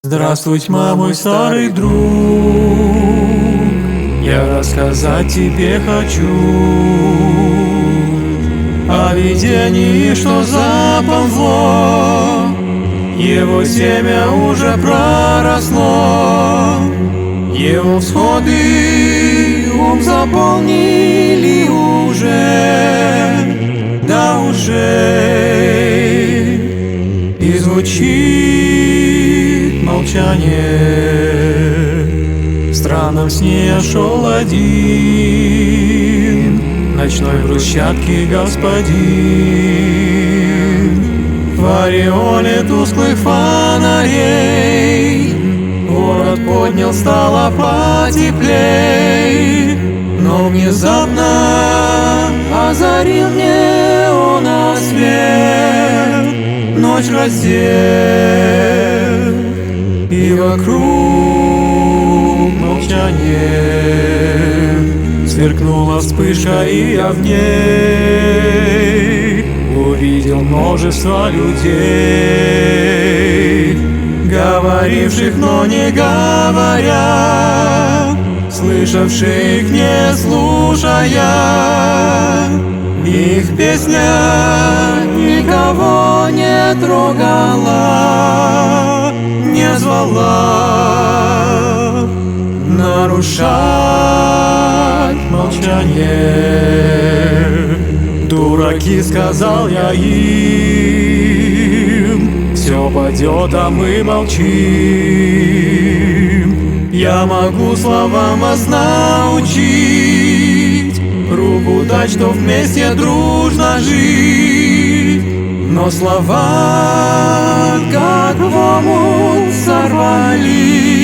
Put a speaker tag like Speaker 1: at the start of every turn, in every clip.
Speaker 1: Здравствуй, тьма, мой старый друг. Я рассказать тебе хочу о видении, что заползло. Его семя уже проросло, его всходы ум заполнили уже до ушей, и звучит молчание. В странном сне я шел один, ночной брусчатки господин. В ореоле тусклых фонарей город поднял, стало потеплей, но внезапно озарил неона свет. Ночь раздел, и вокруг молчание. Сверкнула вспышка, и я в ней увидел множество людей, говоривших, но не говоря, слышавших, не слушая. Их песня никого не трогала, не звала нарушать молчание. Дураки, сказал я им, все падет, а мы молчим. Я могу словам вас научить, руку дать, что вместе дружно жить. Но слова, как в омут, сорвались,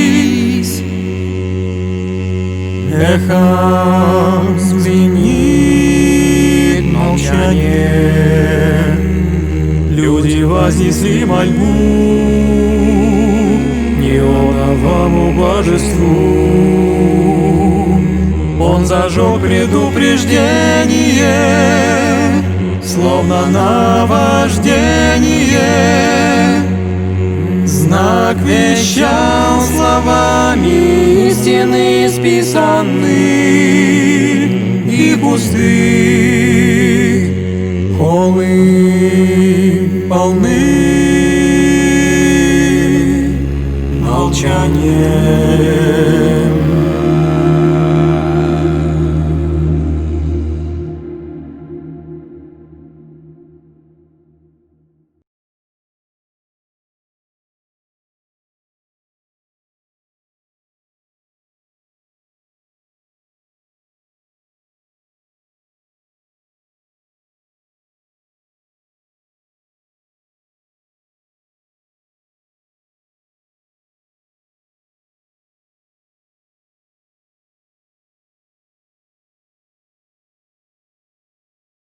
Speaker 1: эхом звенит молчание. Люди вознесли мольбу неоновому божеству. Он зажег предупреждение, словно наваждение. Знак вещал словами истины списанных и пустых. Холы